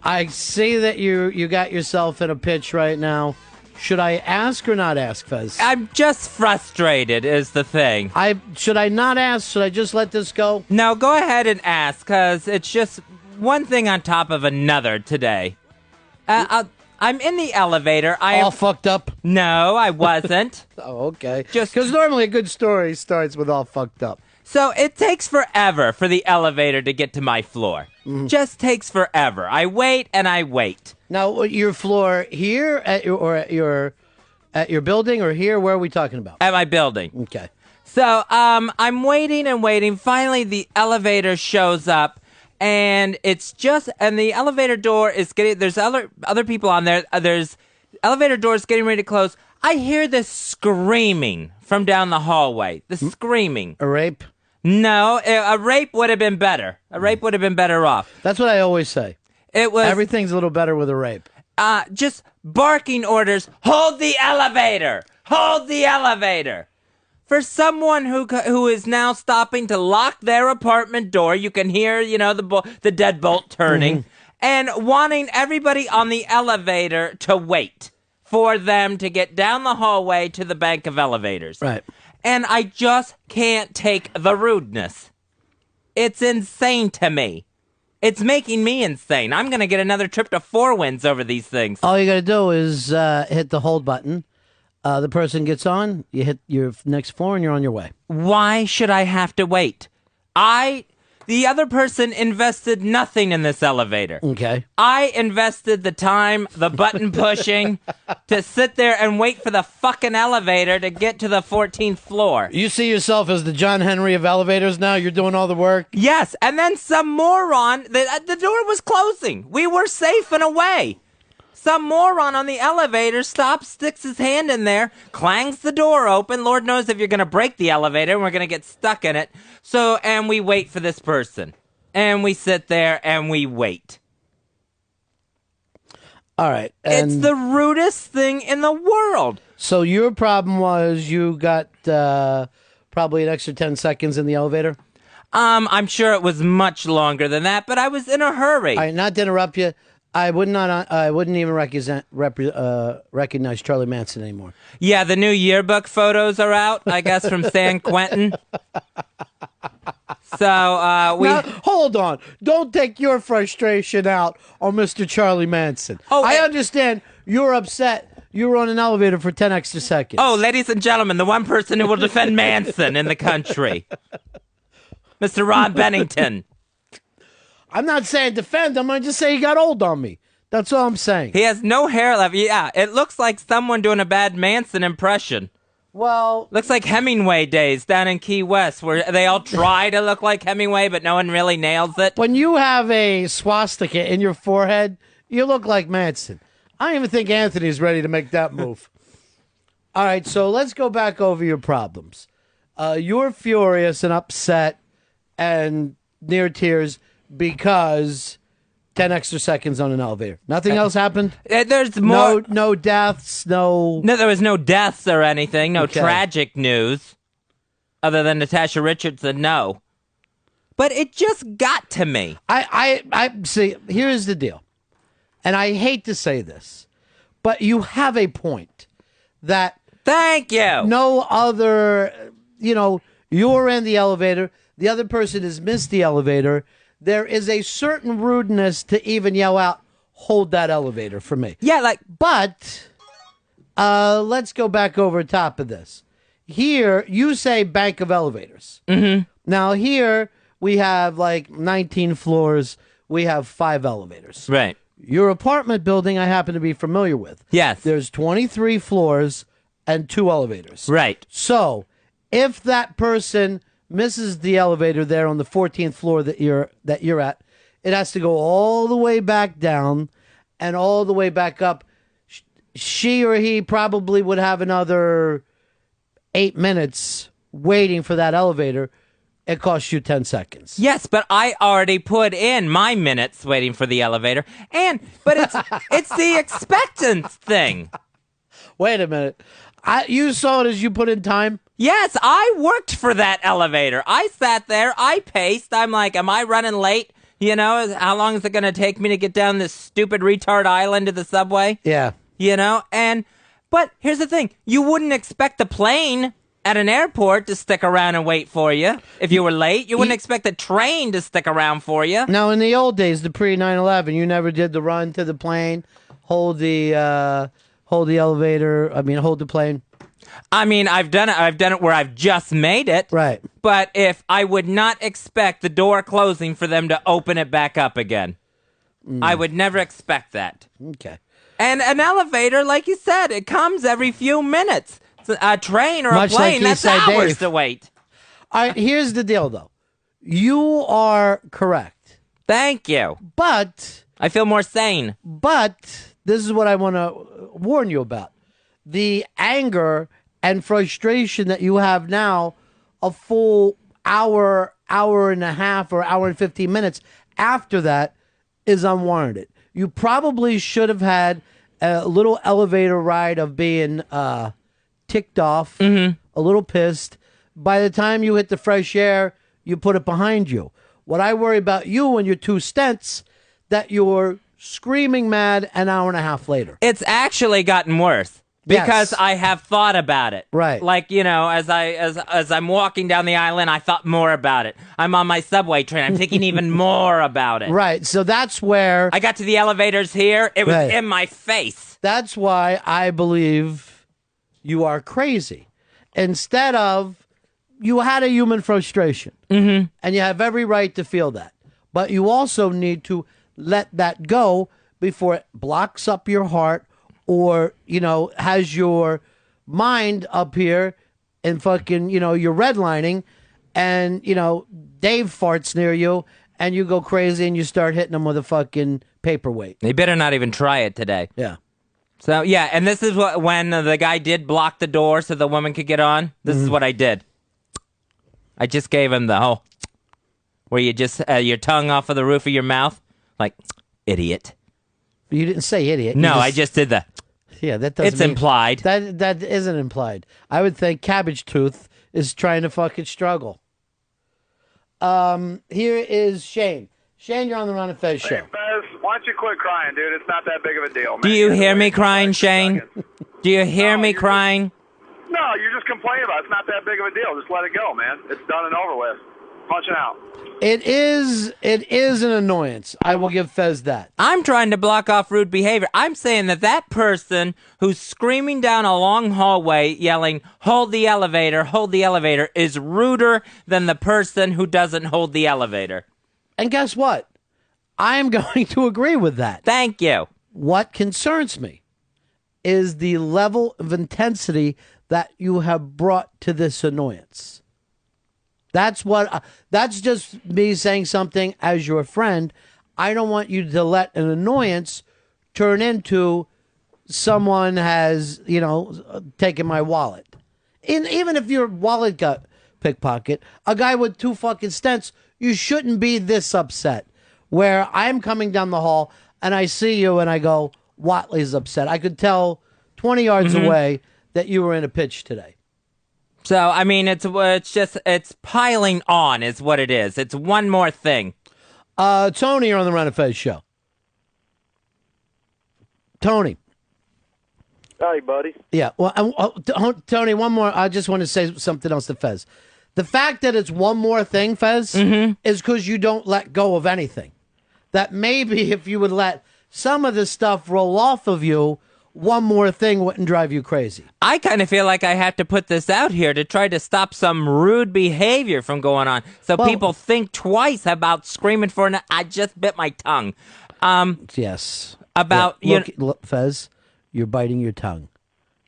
I see that you got yourself in a pitch right now. Should I ask or not ask, Fez? I'm just frustrated is the thing. Should I not ask? Should I just let this go? No, go ahead and ask, because it's just one thing on top of another today. I'm in the elevator. All fucked up? No, I wasn't. Oh, okay. Just because normally a good story starts with all fucked up. So it takes forever for the elevator to get to my floor. Mm-hmm. Just takes forever. I wait and I wait. Now, your floor here at your building or here? Where are we talking about? At my building. Okay. So I'm waiting and waiting. Finally, the elevator shows up, and the elevator door is getting. There's other people on there. There's elevator doors getting ready to close. I hear this screaming from down the hallway. The screaming. A rape? No, a rape would have been better. A rape would have been better off. That's what I always say. Everything's a little better with a rape. Just barking orders. Hold the elevator. Hold the elevator. For someone who is now stopping to lock their apartment door, you can hear, the deadbolt turning, and wanting everybody on the elevator to wait for them to get down the hallway to the bank of elevators. Right. And I just can't take the rudeness. It's insane to me. It's making me insane. I'm going to get another trip to Four Winds over these things. All you got to do is hit the hold button. The person gets on, you hit your next floor, and you're on your way. Why should I have to wait? The other person invested nothing in this elevator. Okay. I invested the time, the button pushing, to sit there and wait for the fucking elevator to get to the 14th floor. You see yourself as the John Henry of elevators now? You're doing all the work? Yes, and then some moron, the door was closing. We were safe and away. Some moron on the elevator stops, sticks his hand in there, clangs the door open. Lord knows if you're going to break the elevator and we're going to get stuck in it. And we wait for this person. And we sit there and we wait. All right. It's the rudest thing in the world. So your problem was you got probably an extra 10 seconds in the elevator? I'm sure it was much longer than that, but I was in a hurry. All right, not to interrupt you. I wouldn't even recognize Charlie Manson anymore. Yeah, the new yearbook photos are out, I guess, from San Quentin. So Now, hold on. Don't take your frustration out on Mr. Charlie Manson. I understand you're upset. You were on an elevator for 10 extra seconds. Oh, ladies and gentlemen, the one person who will defend Manson in the country, Mr. Ron Bennington. I'm not saying defend him. I just say he got old on me. That's all I'm saying. He has no hair left. Yeah, it looks like someone doing a bad Manson impression. Well, looks like Hemingway days down in Key West, where they all try to look like Hemingway, but no one really nails it. When you have a swastika in your forehead, you look like Manson. I don't even think Anthony's ready to make that move. All right, so let's go back over your problems. You're furious and upset and near tears because 10 extra seconds on an elevator. Nothing else happened? There's more. No deaths, No, there was no deaths or anything. No tragic news. Other than Natasha Richardson, no. But it just got to me. I see, here's the deal. And I hate to say this, but you have a point that... Thank you. No other, you're in the elevator. The other person has missed the elevator. There is a certain rudeness to even yell out, hold that elevator for me. Yeah, but let's go back over top of this. Here, you say bank of elevators. Mm-hmm. Now, here, we have 19 floors. We have 5 elevators. Right. Your apartment building, I happen to be familiar with. Yes. There's 23 floors and 2 elevators. Right. So, if that person misses the elevator there on the 14th floor that you're at, it has to go all the way back down and all the way back up. She or he probably would have another 8 minutes waiting for that elevator. It costs you 10 seconds. Yes, but I already put in my minutes waiting for the elevator. But it's the expectance thing. Wait a minute. You saw it as you put in time? Yes, I worked for that elevator. I sat there, I paced. I'm like, am I running late You know, how long is it going to take me to get down this stupid retard island to the subway? Yeah. You know, but here's the thing. You wouldn't expect the plane at an airport to stick around and wait for you if you were late. You wouldn't expect the train to stick around for you. Now, in the old days, the pre-9/11, you never did the run to the plane, hold the elevator. I mean, hold the plane. I mean, I've done it where I've just made it. Right. But if I would not expect the door closing for them to open it back up again. I would never expect that. Okay. And an elevator, like you said, it comes every few minutes. A train or Much a plane, like that's Eastside hours Dave. to wait. All right, here's the deal, though. You are correct. Thank you. But I feel more sane. this is what I want to warn you about. The anger and frustration that you have now, a full hour, hour and a half, or hour and 15 minutes after that is unwarranted. You probably should have had a little elevator ride of being ticked off, a little pissed. By the time you hit the fresh air, you put it behind you. What I worry about you and your two stents, that you're screaming mad an hour and a half later. It's actually gotten worse. Because Yes. I have thought about it. Right. Like, you know, as I'm walking down the island, I thought more about it. I'm on my subway train. I'm thinking even more about it. Right. So that's where I got to the elevators here. It was Right. in my face. that's why I believe you are crazy. Instead of, you had a human frustration. And you have every right to feel that. But you also need to let that go before it blocks up your heart, or, you know, has your mind up here and fucking, you know, you're redlining, and, you know, Dave farts near you and you go crazy and you start hitting him with a fucking paperweight. They better not even try it today. Yeah. So, yeah, and this is when the guy did block the door so the woman could get on. This is what I did. I just gave him the whole, where you just, your tongue off of the roof of your mouth. Like, idiot. You didn't say idiot. You No, I just did the, Yeah, that doesn't it's mean- implied. That isn't implied. I would think Cabbage Tooth is trying to fucking struggle. Here is Shane. Shane, you're on the Ron and Fez show. Hey, Fez, why don't you quit crying, dude? It's not that big of a deal, man. Do you hear me Wait crying, 2 Shane? seconds. Do you hear No, me you're crying? No, you're just complaining about it. It's not that big of a deal. Just let it go, man. It's done and over with. Punching out. It is an annoyance. I will give Fez that. I'm trying to block off rude behavior. I'm saying that person who's screaming down a long hallway yelling, hold the elevator, is ruder than the person who doesn't hold the elevator. And guess what? I am going to agree with that. Thank you. What concerns me is the level of intensity that you have brought to this annoyance. That's just me saying something as your friend. I don't want you to let an annoyance turn into someone has, you know, taken my wallet. Even if your wallet got pickpocket, a guy with 2 fucking stents, you shouldn't be this upset. Where I'm coming down the hall and I see you and I go, Watley's upset. I could tell 20 yards away that you were in a pitch today. So, I mean, it's piling on is what it is. It's one more thing. Tony, you're on the Ron and Fez show. Tony. Hey, buddy. Yeah. Well, Tony, one more. I just want to say something else to Fez. The fact that it's one more thing, Fez, is because you don't let go of anything. That maybe if you would let some of this stuff roll off of you, one more thing wouldn't drive you crazy. I kind of feel like I have to put this out here to try to stop some rude behavior from going on, so people think twice about screaming for an. I just bit my tongue. Yes. About Look, Fez, you're biting your tongue.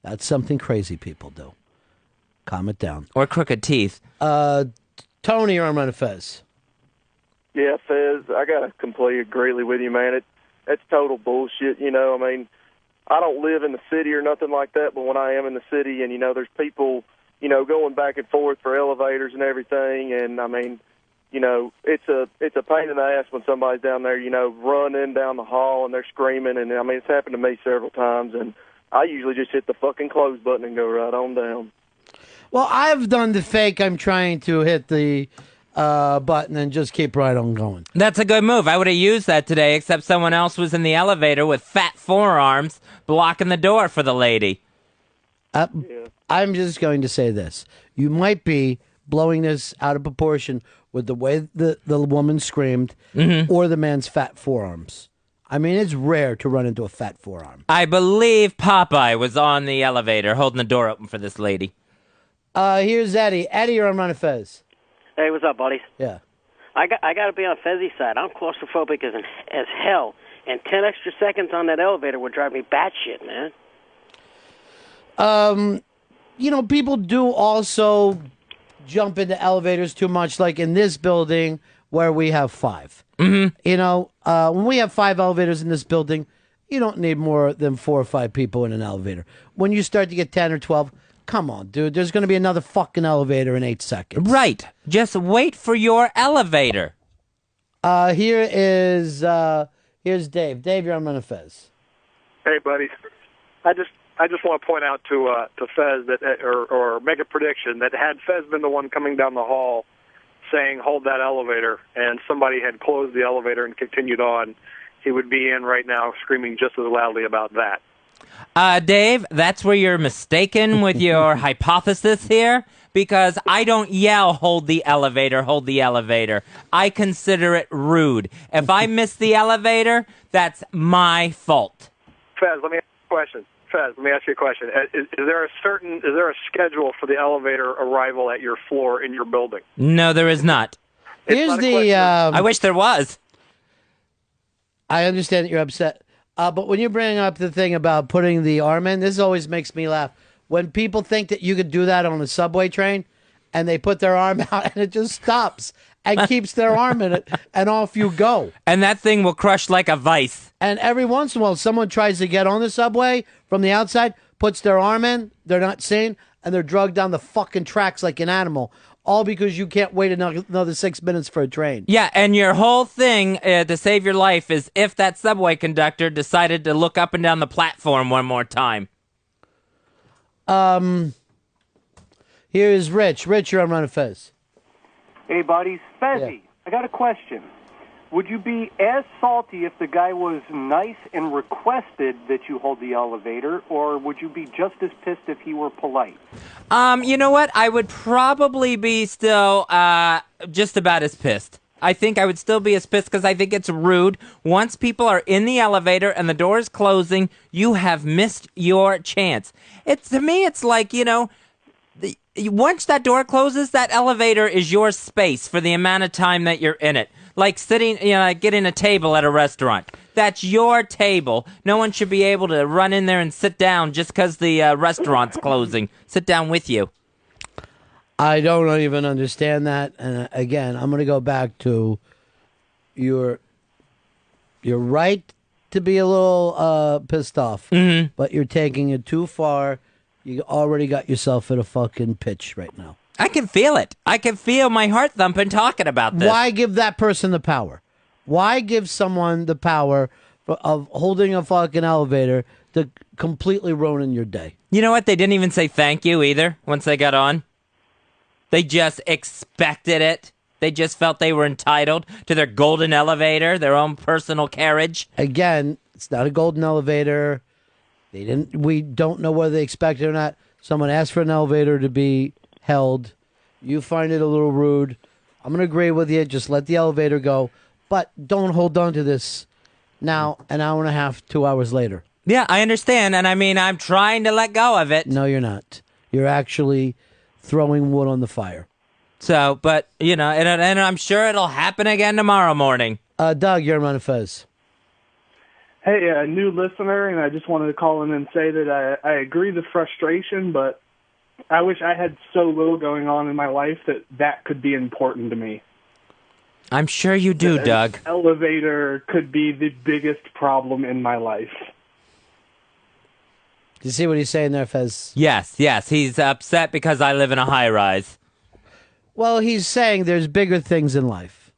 That's something crazy people do. Calm it down. or crooked teeth. Tony, you're on Ron and Fez. Yeah, Fez, I got to completely agree with you, man. That's total bullshit, you know. I mean, I don't live in the city or nothing like that, but when I am in the city and, you know, there's people, you know, going back and forth for elevators and everything, and, I mean, you know, it's a pain in the ass when somebody's down there, you know, running down the hall and they're screaming, and, I mean, it's happened to me several times, and I usually just hit the fucking close button and go right on down. Well, I've done the fake. I'm trying to hit the button and just keep right on going. That's a good move. I would have used that today, except someone else was in the elevator with fat forearms blocking the door for the lady. I'm just going to say this. You might be blowing this out of proportion with the way the woman screamed or the man's fat forearms. I mean, it's rare to run into a fat forearm. I believe Popeye was on the elevator holding the door open for this lady. Here's Eddie. Eddie, you're on Run of Fez. Hey, what's up, buddy? Yeah. I got to be on Fezzi's side. I'm claustrophobic as hell, and 10 extra seconds on that elevator would drive me batshit, man. People do also jump into elevators too much, like in this building where we have 5. Mm-hmm. When we have 5 elevators in this building, you don't need more than 4 or 5 people in an elevator. When you start to get 10 or 12, come on, dude, there's going to be another fucking elevator in 8 seconds. Right. Just wait for your elevator. Here's Dave. Dave, you're on Run of Fez. Hey, buddy. I just want to point out to Fez that, or make a prediction that had Fez been the one coming down the hall saying hold that elevator, and somebody had closed the elevator and continued on, he would be in right now screaming just as loudly about that. Dave, that's where you're mistaken with your hypothesis here, because I don't yell, hold the elevator, hold the elevator. I consider it rude. If I miss the elevator, that's my fault. Fez, let me ask you a question. Is there a schedule for the elevator arrival at your floor in your building? No, there is not. Here's the... I wish there was. I understand that you're upset. But when you bring up the thing about putting the arm in, this always makes me laugh. When people think that you could do that on a subway train, and they put their arm out, and it just stops and keeps their arm in it, and off you go. And that thing will crush like a vice. And every once in a while, someone tries to get on the subway from the outside, puts their arm in, they're not seen, and they're drugged down the fucking tracks like an animal. All because you can't wait another 6 minutes for a train. Yeah, and your whole thing to save your life is if that subway conductor decided to look up and down the platform one more time. Here's Rich. Rich, you're on Run of Fez. Hey, buddies. Fezzy, Yeah. I got a question. Would you be as salty if the guy was nice and requested that you hold the elevator, or would you be just as pissed if he were polite? You know what? I would probably be still just about as pissed. I think I would still be as pissed because I think it's rude. Once people are in the elevator and the door is closing, you have missed your chance. To me, it's like, once that door closes, that elevator is your space for the amount of time that you're in it. Like sitting, like getting a table at a restaurant. That's your table. No one should be able to run in there and sit down just because the restaurant's closing. Sit down with you. I don't even understand that. And again, I'm going to go back to you're right to be a little pissed off, but you're taking it too far. You already got yourself at a fucking pitch right now. I can feel it. I can feel my heart thumping talking about this. Why give that person the power? Why give someone the power of holding a fucking elevator to completely ruin your day? You know what? They didn't even say thank you either once they got on. They just expected it. They just felt they were entitled to their golden elevator, their own personal carriage. Again, it's not a golden elevator. We don't know whether they expect it or not. Someone asked for an elevator to be held. You find it a little rude. I'm going to agree with you. Just let the elevator go. But don't hold on to this now an hour and a half, 2 hours later. Yeah, I understand. And I mean, I'm trying to let go of it. No, you're not. You're actually throwing wood on the fire. So, but, and I'm sure it'll happen again tomorrow morning. Doug, you're on Fez. Hey, a new listener, and I just wanted to call in and say that I agree the frustration, but I wish I had so little going on in my life that could be important to me. I'm sure you do, Doug. Elevator could be the biggest problem in my life. Do you see what he's saying there, Fez? Yes. He's upset because I live in a high-rise. Well, he's saying there's bigger things in life.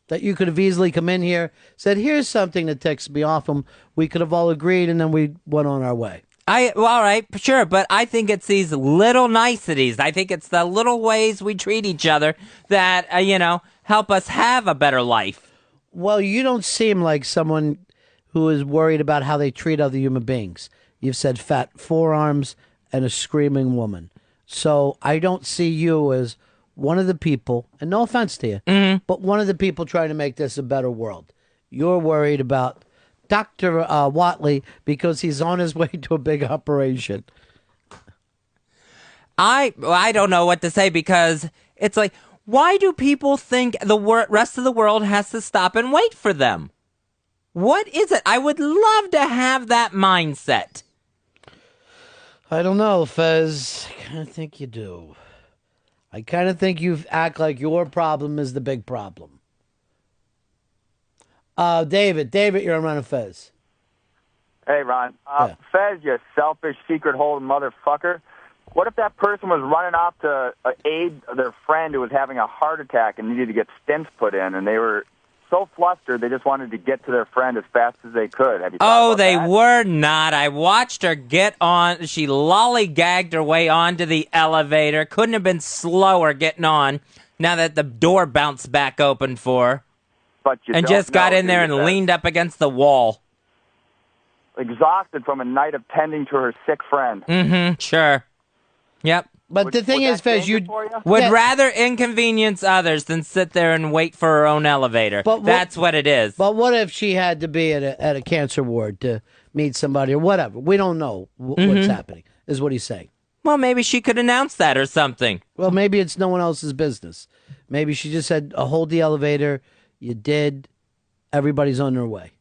That you could have easily come in here, said, here's something that ticks me off, and we could have all agreed, and then we went on our way. Well, all right, sure, but I think it's these little niceties. I think it's the little ways we treat each other that, help us have a better life. Well, you don't seem like someone who is worried about how they treat other human beings. You've said fat forearms and a screaming woman. So I don't see you as one of the people, and no offense to you, but one of the people trying to make this a better world. You're worried about Dr. Watley because he's on his way to a big operation. I don't know what to say because it's like, why do people think the rest of the world has to stop and wait for them? What is it? I would love to have that mindset. I don't know, Fez. I kind of think you do. I kind of think you act like your problem is the big problem. David, you're on Run Fez. Hey, Ron. Yeah. Fez, you selfish, secret-holding motherfucker. What if that person was running off to aid their friend who was having a heart attack and needed to get stents put in, and they were so flustered they just wanted to get to their friend as fast as they could? Have you thought about they that? were not. I watched her get on. She lollygagged her way onto the elevator. Couldn't have been slower getting on now that the door bounced back open for her. But you And don't just got know, in there do you, and Fez? leaned up against the wall. Exhausted from a night of tending to her sick friend. Mm-hmm, sure. Yep. But the thing Would is, that Fez, change you it for you? Would Yeah. rather inconvenience others than sit there and wait for her own elevator. But what- That's what it is. But what if she had to be at a cancer ward to meet somebody or whatever? We don't know what's happening, is what he's saying. Well, maybe she could announce that or something. Well, maybe it's no one else's business. Maybe she just said, hold the elevator. You did. Everybody's on their way.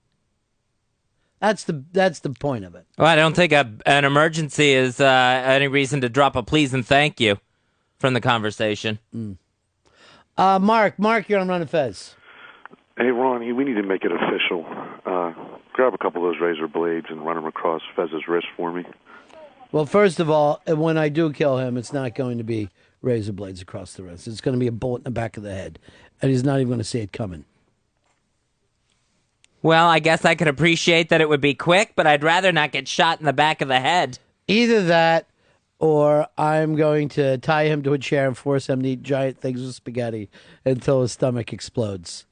That's the point of it. Well, I don't think an emergency is any reason to drop a please and thank you from the conversation. Mark, you're on Run Fez. Hey, Ron, we need to make it official. Grab a couple of those razor blades and run them across Fez's wrist for me. Well, first of all, when I do kill him, it's not going to be razor blades across the wrist. It's going to be a bullet in the back of the head, and he's not even going to see it coming. Well, I guess I could appreciate that it would be quick, but I'd rather not get shot in the back of the head. Either that, or I'm going to tie him to a chair and force him to eat giant things of spaghetti until his stomach explodes.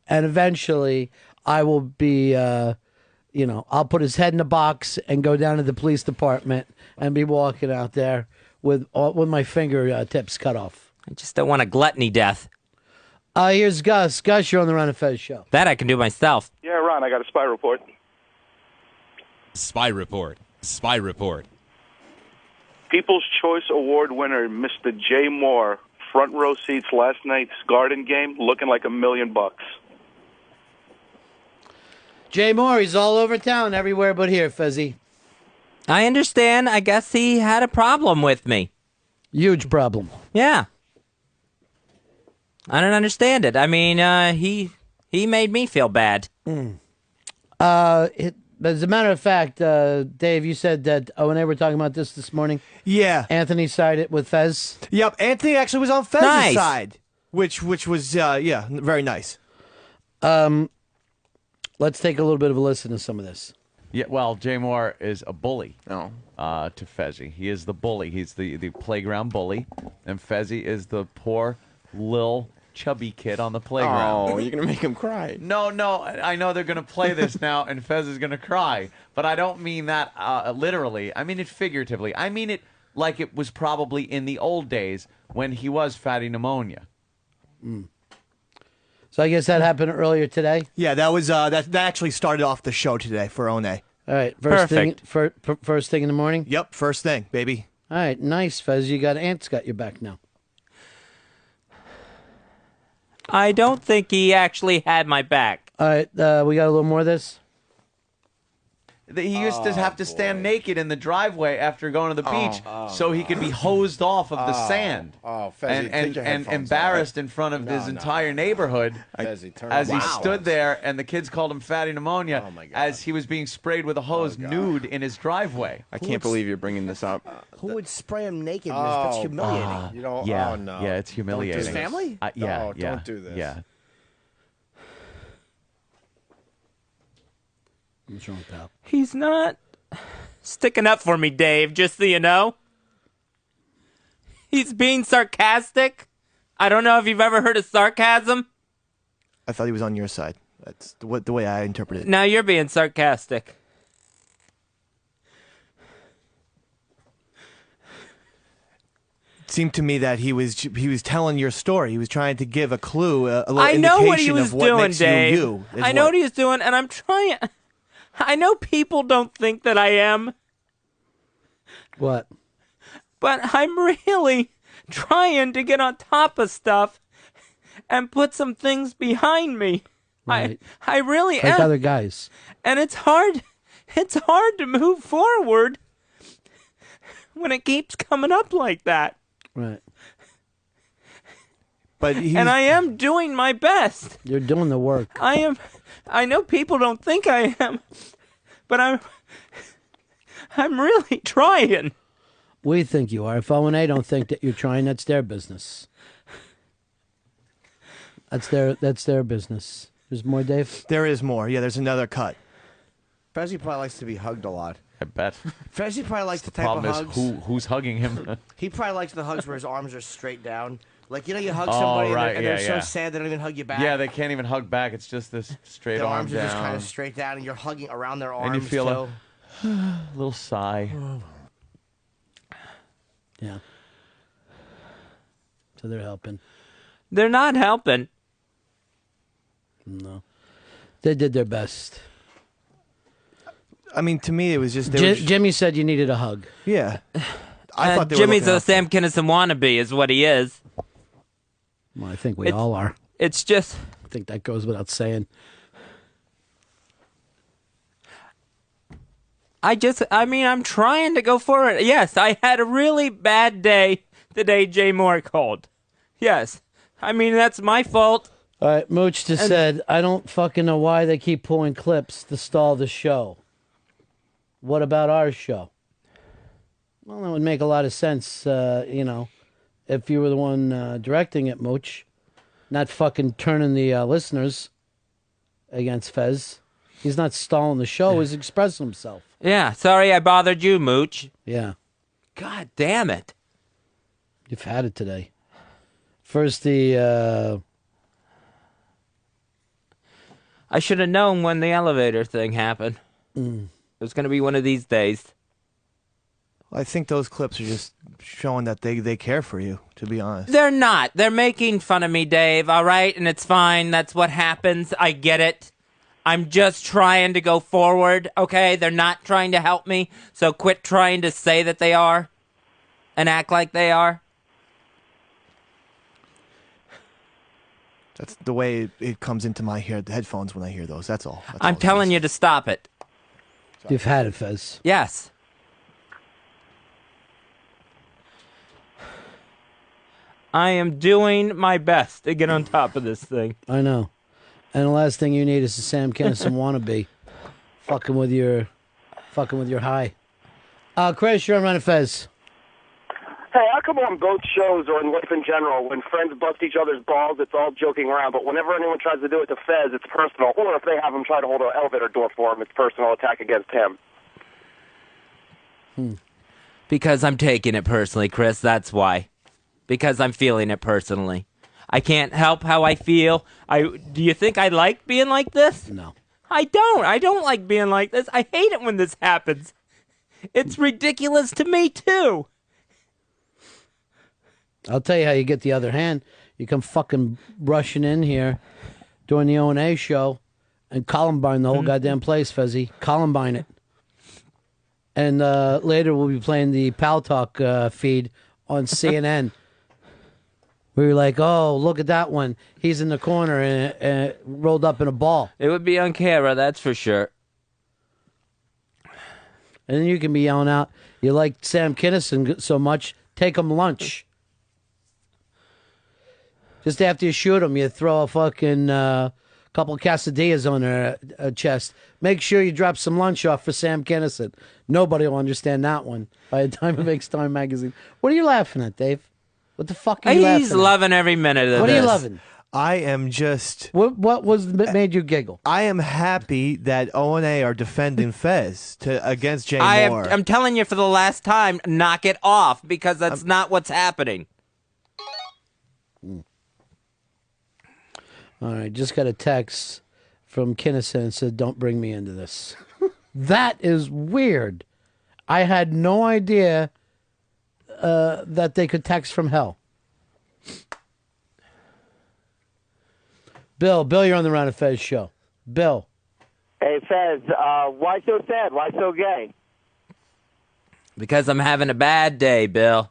And eventually, I will be, I'll put his head in a box and go down to the police department and be walking out there with my finger tips cut off. I just don't want a gluttony death. Here's Gus. Gus, you're on the Run and Fez show. That I can do myself. Yeah, Ron, I got a spy report. Spy report. Spy report. People's Choice Award winner, Mr. Jay Moore, front row seats last night's Garden game, looking like $1 million. Jay Moore, he's all over town, everywhere but here, Fezzy. I understand. I guess he had a problem with me. Huge problem. Yeah. I don't understand it. I mean, he made me feel bad. As a matter of fact, Dave, you said that O&A were talking about this morning. Yeah. Anthony sided with Fez. Yep. Anthony actually was on Fez's Nice. side, which was very nice. Let's take a little bit of a listen to some of this. Yeah, well, Jay Moore is a bully to Fezzy. He is the bully. He's the playground bully, and Fezzy is the poor, little, chubby kid on the playground. Oh, you're going to make him cry. No, I know they're going to play this now, and Fez is going to cry. But I don't mean that literally. I mean it figuratively. I mean it like it was probably in the old days when he was fatty pneumonia. So I guess that happened earlier today. Yeah, that was that actually started off the show today for One. All right, Perfect. First thing in the morning. Yep, first thing, baby. All right, nice, Fez. You got Ant's got your back now. I don't think he actually had my back. All right, we got a little more of this. He used to have to stand naked in the driveway after going to the beach so he could be hosed off of the sand. Oh, Fezzy, take your and headphones embarrassed in front of his entire neighborhood Fezzy, turn as off he the stood headphones. there and the kids called him fatty pneumonia Oh, my God. as he was being sprayed with a hose nude in his driveway. I can't believe you're bringing this up. Who would spray him naked? That's humiliating. You don't. Yeah, Oh no. yeah, it's humiliating. His family? Yeah, No, yeah, don't do this. Yeah. What's wrong, pal? He's not sticking up for me, Dave, just so you know. He's being sarcastic. I don't know if you've ever heard of sarcasm. I thought he was on your side. That's the way I interpret it. Now you're being sarcastic. It seemed to me that he was telling your story. He was trying to give a clue, a little I know what he indication was of what doing, makes Dave. you. I know what he was doing, and I'm trying. I know people don't think that I am. What? But I'm really trying to get on top of stuff and put some things behind me. Right. I really Like am. other guys. And it's hard. It's hard to move forward when it keeps coming up like that. Right. But and I am doing my best. You're doing the work. I am. I know people don't think I am, but I'm really trying. We think you are. If O&A don't think that you're trying, that's their business. That's their business. There's more, Dave? There is more. Yeah, there's another cut. Fezzi probably likes to be hugged a lot. I bet. Fezzi probably likes the type problem of is hugs. who's hugging him. He probably likes the hugs where his arms are straight down. Like, you know, you hug Oh, somebody right, and they're yeah. so sad they don't even hug you back. Yeah, they can't even hug back. It's just this straight Their arm arms down. are just kind of straight down, and you're hugging around their arms. and you feel too. a little sigh. Yeah. So they're helping. They're not helping. No. They did their best. I mean, to me, it was just... Jimmy said you needed a hug. Yeah. I thought they were Jimmy's looking a out Sam Kinison wannabe, is what he is. Well, I think we all are. It's just... I think that goes without saying. I'm trying to go forward. Yes, I had a really bad day the day Jay Moore called. Yes. I mean, that's my fault. All right, Mooch just said, I don't fucking know why they keep pulling clips to stall the show. What about our show? Well, that would make a lot of sense, if you were the one directing it, Mooch. Not fucking turning the listeners against Fez. He's not stalling the show. He's expressing himself. Yeah, sorry I bothered you, Mooch. Yeah. God damn it. You've had it today. First, the... I should have known when the elevator thing happened. It was going to be one of these days. I think those clips are just showing that they care for you, to be honest. They're not. They're making fun of me, Dave, all right? And it's fine. That's what happens. I get it. I'm just trying to go forward, okay? They're not trying to help me, so quit trying to say that they are and act like they are. That's the way it comes into my headphones when I hear those. That's all. I'm telling you to stop it. You've had it, Fez. Yes. I am doing my best to get on top of this thing. I know. And the last thing you need is a Sam Kinison wannabe. Fucking with your high. Chris, you're on Run Fez. Hey, how come on both shows or in life in general, when friends bust each other's balls, it's all joking around, but whenever anyone tries to do it to Fez, it's personal, or if they have him try to hold an elevator door for him, it's personal attack against him? Because I'm taking it personally, Chris, that's why. Because I'm feeling it personally. I can't help how I feel. Do you think I like being like this? No. I don't. I don't like being like this. I hate it when this happens. It's ridiculous to me, too. I'll tell you how you get the other hand. You come fucking rushing in here during the O&A show and Columbine the whole goddamn place, Fezzy. Columbine it. And later we'll be playing the Pal Talk feed on CNN. We were like, oh, look at that one. He's in the corner and rolled up in a ball. It would be on camera, that's for sure. And then you can be yelling out, you like Sam Kinison so much, take him lunch. Just after you shoot him, you throw a fucking couple quesadillas on their chest. Make sure you drop some lunch off for Sam Kinison. Nobody will understand that one by the time it makes Time magazine. What are you laughing at, Dave? What the fuck are you laughing at? He's loving every minute of What this. are you loving? I am just. What made you giggle? I am happy that O&A are defending Fez against Jay Moore. I'm telling you for the last time, knock it off, because that's not what's happening. All right, just got a text from Kinnison and said, "Don't bring me into this." That is weird. I had no idea that they could text from hell. Bill, you're on the Ron and Fez show. Bill. Hey, Fez, why so sad? Why so gay? Because I'm having a bad day, Bill.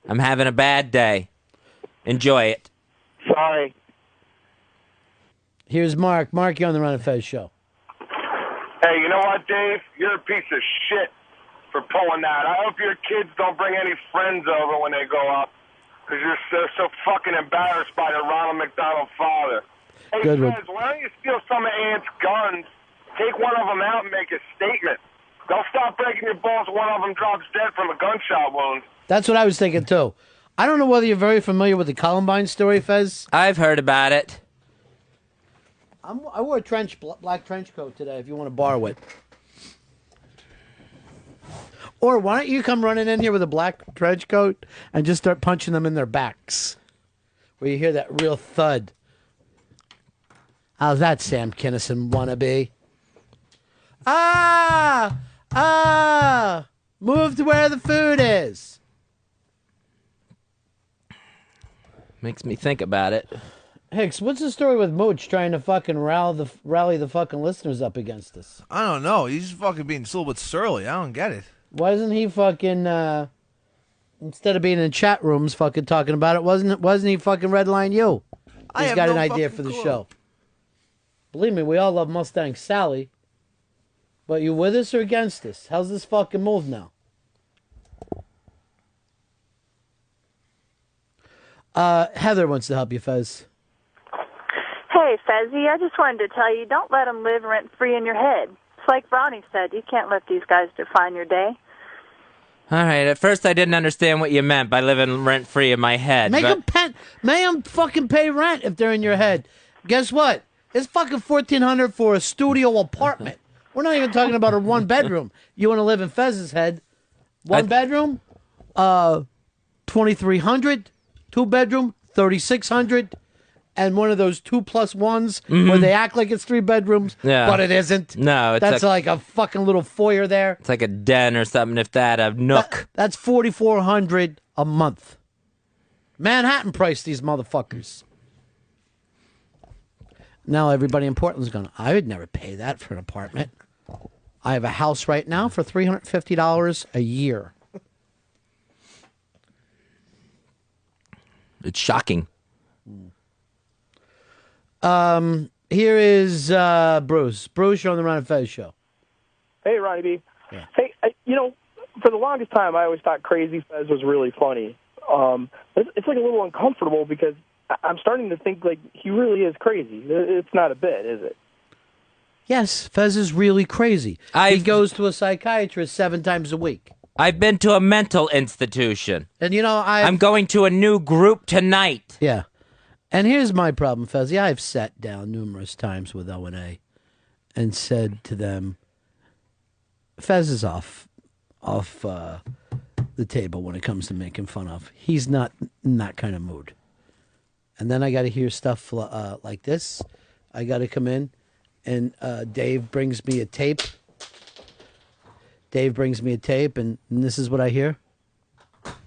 I'm having a bad day. Enjoy it. Sorry. Here's Mark. Mark, you're on the Ron and Fez show. Hey, you know what, Dave? You're a piece of shit for pulling that. I hope your kids don't bring any friends over when they grow up, because you're so fucking embarrassed by the Ronald McDonald father. Hey, Good Fez, one. why don't you steal some of Ant's guns, take one of them out, and make a statement? Don't stop breaking your balls when one of them drops dead from a gunshot wound. That's what I was thinking, too. I don't know whether you're very familiar with the Columbine story, Fez. I've heard about it. I wore a black trench coat today if you want to borrow it. Or why don't you come running in here with a black trench coat and just start punching them in their backs? Where you hear that real thud. How's that, Sam Kinison wannabe? Move to where the food is. Makes me think about it. Hicks, what's the story with Mooch trying to fucking rally the fucking listeners up against us? I don't know. He's fucking being a little bit surly. I don't get it. Why isn't he fucking instead of being in chat rooms fucking talking about it, wasn't he fucking redline you? I He's have got no an idea fucking for the clue. show. Believe me, we all love Mustang Sally. But you with us or against us? How's this fucking move now? Heather wants to help you, Fez. Hey, Fezzy, I just wanted to tell you, don't let them live rent-free in your head. It's like Ronnie said, you can't let these guys define your day. All right, at first I didn't understand what you meant by living rent-free in my head. Make but... them fucking pay rent if they're in your head. Guess what? It's fucking $1,400 for a studio apartment. We're not even talking about a one-bedroom. You want to live in Fez's head? One bedroom, $2,300. Two bedroom, $3,600. And one of those 2+1s where they act like it's 3 bedrooms, Yeah. but it isn't. No, it's that's like a fucking little foyer there. It's like a den or something, if that, a nook. That's $4,400 a month. Manhattan price these motherfuckers. Now everybody in Portland's going, I would never pay that for an apartment. I have a house right now for $350 a year. It's shocking. Here is Bruce. Bruce, you're on the Ron and Fez show. Hey, Ronnie B. Yeah. Hey, for the longest time, I always thought Crazy Fez was really funny. It's like a little uncomfortable because I'm starting to think like he really is crazy. It's not a bit, is it? Yes, Fez is really crazy. He goes to a psychiatrist 7 times a week. I've been to a mental institution. And I'm going to a new group tonight. Yeah. And here's my problem, Fezzy. I've sat down numerous times with O&A and said to them, Fez is off the table when it comes to making fun of. He's not in that kind of mood. And then I got to hear stuff like this. I got to come in, and Dave brings me a tape. And this is what I hear.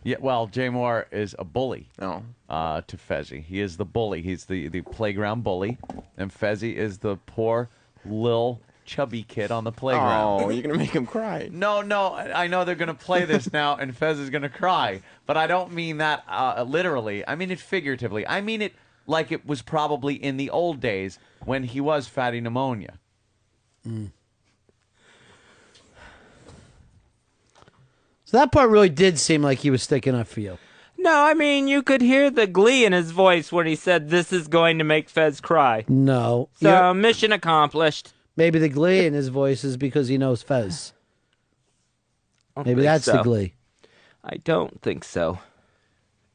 Yeah, well, Jay Moore is a bully to Fezzy. He is the bully. He's the playground bully, and Fezzy is the poor, little, chubby kid on the playground. Oh, you're going to make him cry. No, I know they're going to play this now, and Fez is going to cry. But I don't mean that literally. I mean it figuratively. I mean it like it was probably in the old days when he was fatty pneumonia. So that part really did seem like he was sticking up for you. No, I mean, you could hear the glee in his voice when he said, this is going to make Fez cry. No. So, mission accomplished. Maybe the glee in his voice is because he knows Fez. Maybe that's the glee. I don't think so.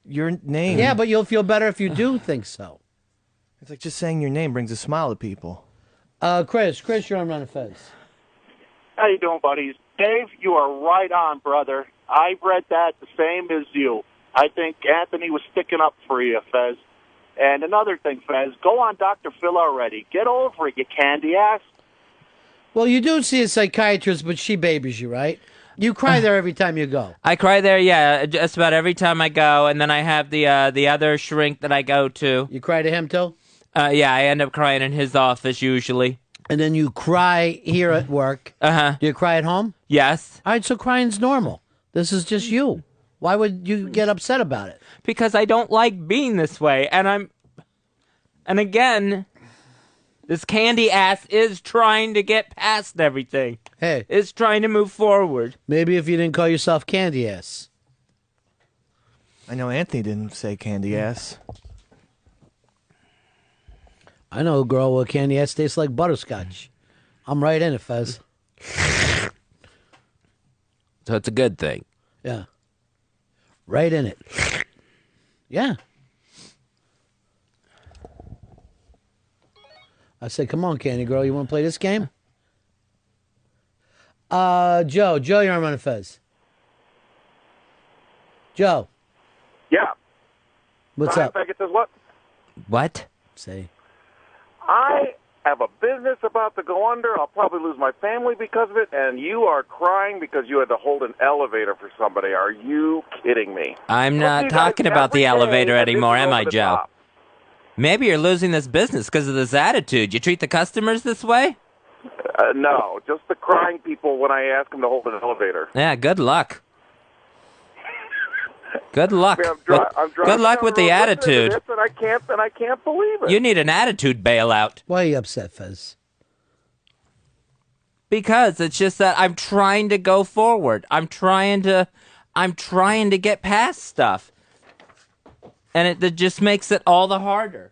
Your name. Yeah, but you'll feel better if you do think so. It's like just saying your name brings a smile to people. Chris, you're on Run of Fez. How you doing, buddies? Dave, you are right on, brother. I read that the same as you. I think Anthony was sticking up for you, Fez. And another thing, Fez, go on Dr. Phil already. Get over it, you candy ass. Well, you do see a psychiatrist, but she babies you, right? You cry there every time you go. I cry there, yeah, just about every time I go, and then I have the other shrink that I go to. You cry to him, too? Yeah, I end up crying in his office usually. And then you cry here at work. Uh-huh. Do you cry at home? Yes. All right, so crying's normal. This is just you. Why would you get upset about it? Because I don't like being this way, and again, this candy ass is trying to get past everything. Hey. It's trying to move forward. Maybe if you didn't call yourself candy ass. I know Anthony didn't say candy ass. I know a girl with candy ass tastes like butterscotch. I'm right in it, Fez. So it's a good thing. Yeah. Right in it. Yeah. I said, come on, candy girl, you want to play this game? Joe, you're on Run of Fez. Joe. Yeah. What's Brian up? Beckett says what? What? Say. I have a business about to go under. I'll probably lose my family because of it, and you are crying because you had to hold an elevator for somebody. Are you kidding me? I'm not talking about the elevator anymore, am I, Joe? Maybe you're losing this business because of this attitude. You treat the customers this way? No, just the crying people when I ask them to hold an elevator. Yeah, good luck. Good luck. I mean, Good luck with the attitude. And I can't believe it. You need an attitude bailout. Why are you upset, Fez? Because it's just that I'm trying to go forward. I'm trying to get past stuff. And it just makes it all the harder.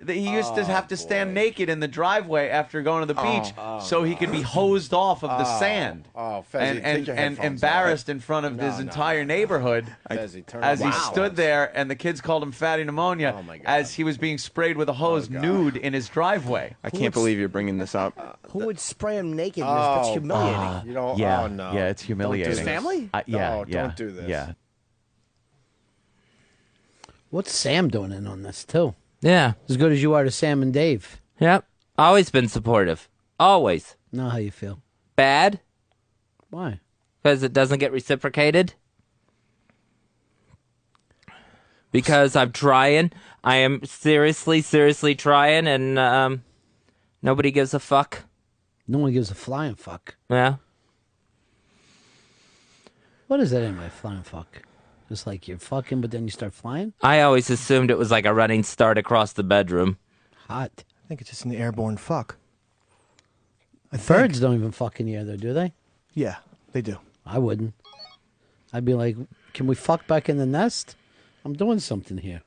He used to have to stand naked in the driveway after going to the beach so he could be hosed off of the sand. And embarrassed in front of his entire neighborhood as he stood there and the kids called him fatty pneumonia as he was being sprayed with a hose nude in his driveway. I can't believe you're bringing this up. Who would spray him naked? That's humiliating. You know, yeah, oh no. yeah, it's humiliating. His family? Yeah, don't do this. Yeah. What's Sam doing in on this, too? Yeah. As good as you are to Sam and Dave. Yep. Always been supportive. Always. Know how you feel. Bad? Why? Because it doesn't get reciprocated? Because I'm trying. I am seriously trying, and nobody gives a fuck. No one gives a flying fuck. Yeah. What is that anyway, flying fuck? Just like you're fucking, but then you start flying? I always assumed it was like a running start across the bedroom. Hot. I think it's just an airborne fuck. Birds don't even fuck in the air, though, do they? Yeah, they do. I wouldn't. I'd be like, can we fuck back in the nest? I'm doing something here.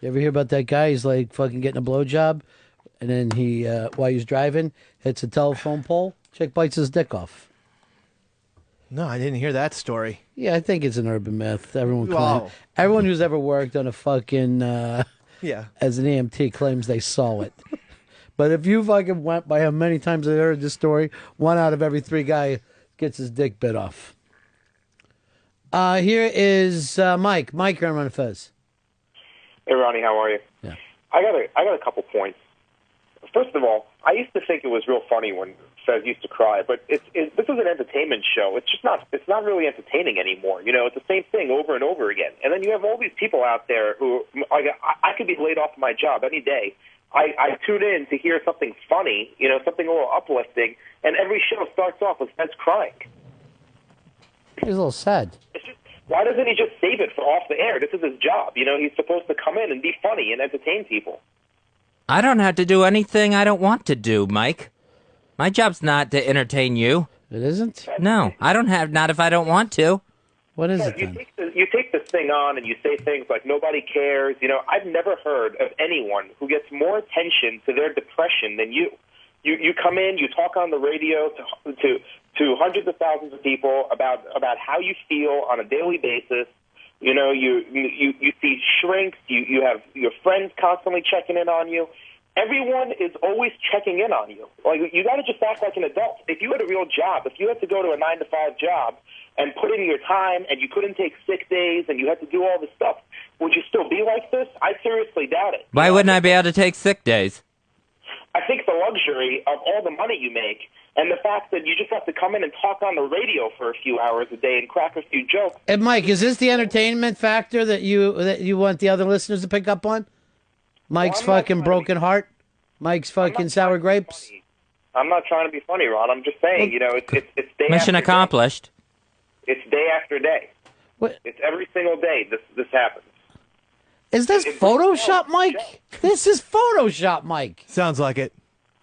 You ever hear about that guy? He's like fucking getting a blowjob, and then he, while he's driving, hits a telephone pole. Chick bites his dick off. No, I didn't hear that story. Yeah, I think it's an urban myth. Everyone Wow. everyone who's ever worked on a fucking Yeah. as an EMT claims they saw it. But if you fucking went by how many times I heard this story, 1 out of every 3 guy gets his dick bit off. Here is Mike. Mike, you're on Run of Fez. Hey, Ronnie, how are you? Yeah. I got a couple points. First of all, I used to think it was real funny when Fez used to cry, but this is an entertainment show. It's not really entertaining anymore. You know, it's the same thing over and over again. And then you have all these people out there who, I could be laid off my job any day. I tune in to hear something funny, you know, something a little uplifting, and every show starts off with Fez crying. He's a little sad. Why doesn't he just save it for off the air? This is his job. You know, he's supposed to come in and be funny and entertain people. I don't have to do anything I don't want to do, Mike. My job's not to entertain you. It isn't? No, I don't have, not if I don't want to. What is it then? You take this thing on and you say things like nobody cares. You know, I've never heard of anyone who gets more attention to their depression than you. You come in, you talk on the radio to hundreds of thousands of people about how you feel on a daily basis. You know, you see shrinks. You have your friends constantly checking in on you. Everyone is always checking in on you. Like, you got to just act like an adult. If you had a real job, if you had to go to a 9-to-5 job and put in your time and you couldn't take sick days and you had to do all this stuff, would you still be like this? I seriously doubt it. Why wouldn't I be able to take sick days? I think the luxury of all the money you make and the fact that you just have to come in and talk on the radio for a few hours a day and crack a few jokes. And Mike, is this the entertainment factor that you want the other listeners to pick up on? Mike's fucking broken heart? Mike's fucking sour grapes? I'm not trying to be funny, Ron. I'm just saying, you know, it's day Mission after accomplished. day. It's day after day. What? It's every single day this happens. Is this Photoshop, Mike? This is Photoshop, Mike. Sounds like it.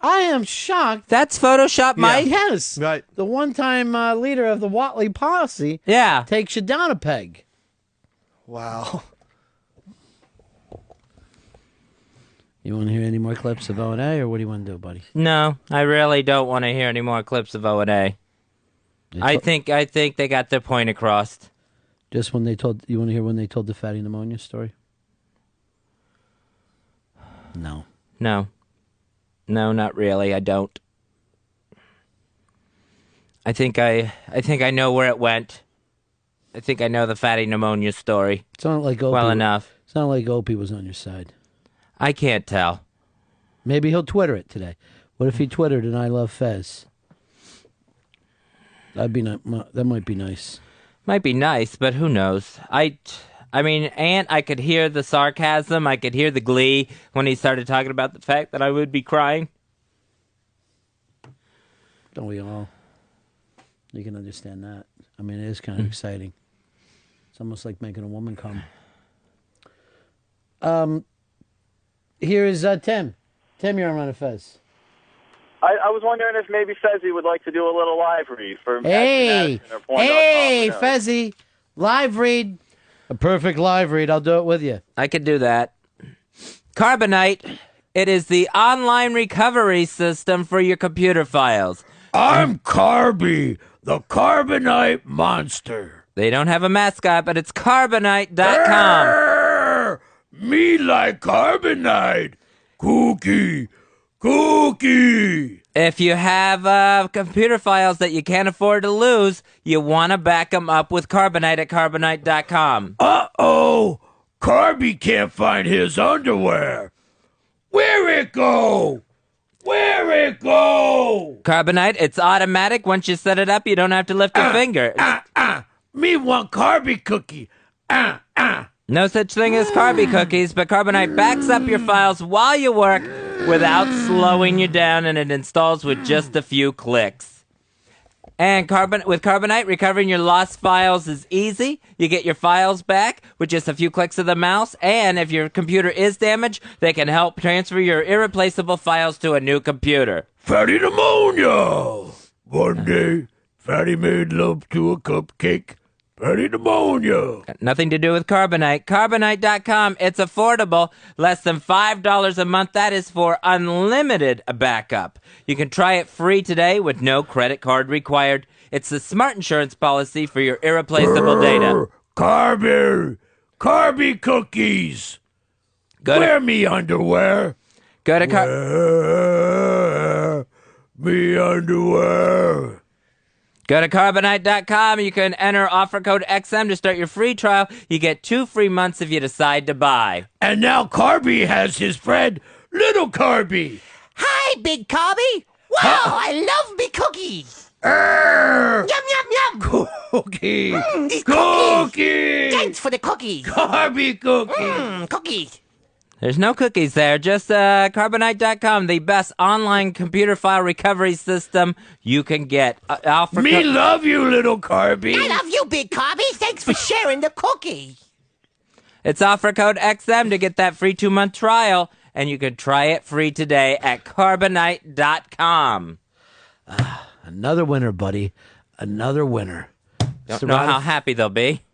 I am shocked. That's Photoshop, Mike? Yes. Right. The one-time leader of the Watley posse takes you down a peg. Wow. You want to hear any more clips of O&A, or what do you want to do, buddy? No, I really don't want to hear any more clips of O&A. I think they got their point across. Just when they told you want to hear when they told the fatty pneumonia story? No. No, not really. I don't. I think I know where it went. I think I know the fatty pneumonia story. It's not like Opie, well enough. It's not like Opie was on your side. I can't tell. Maybe he'll Twitter it today. What if he Twittered and I love Fez? That might be nice. Might be nice, but who knows? I mean, and I could hear the sarcasm. I could hear the glee when he started talking about the fact that I would be crying. Don't we all? You can understand that. I mean, it is kind of exciting. It's almost like making a woman come. Here is Tim. Tim, you're on Run of Fez. I was wondering if maybe Fezzy would like to do a little live read for Hey, Madison or Fezzy, live read. A perfect live read. I'll do it with you. I could do that. Carbonite. It is the online recovery system for your computer files. I'm Carby, the Carbonite monster. They don't have a mascot, but it's Carbonite.com. Me like Carbonite. Cookie. If you have computer files that you can't afford to lose, you want to back them up with Carbonite at Carbonite.com. Uh-oh. Carby can't find his underwear. Where it go? Carbonite, it's automatic. Once you set it up, you don't have to lift a finger. Me want Carby cookie. No such thing as Carby cookies, but Carbonite backs up your files while you work without slowing you down, and it installs with just a few clicks. And with Carbonite, recovering your lost files is easy. You get your files back with just a few clicks of the mouse, and if your computer is damaged, they can help transfer your irreplaceable files to a new computer. Fatty pneumonia. One day, Fatty made love to a cupcake. Fatty pneumonia. Got nothing to do with Carbonite. Carbonite.com, it's affordable. Less than $5 a month. That is for unlimited backup. You can try it free today with no credit card required. It's the smart insurance policy for your irreplaceable data. Carby cookies. Wear me underwear. Go to Wear me underwear. Go to Carbonite.com. You can enter offer code XM to start your free trial. You get 2 free months if you decide to buy. And now Carby has his friend, Little Carby. Hi, Big Carby. Wow, I love me cookies. Yum, yum, yum. Cookie. These Cookies. Thanks for the cookies. Carby cookies. Cookies. There's no cookies there, just Carbonite.com, the best online computer file recovery system you can get. Love you, Little Carby. I love you, Big Carby. Thanks for sharing the cookies. It's offer code XM to get that free 2-month trial, and you can try it free today at Carbonite.com. Another winner, buddy. Another winner. Don't know how happy they'll be.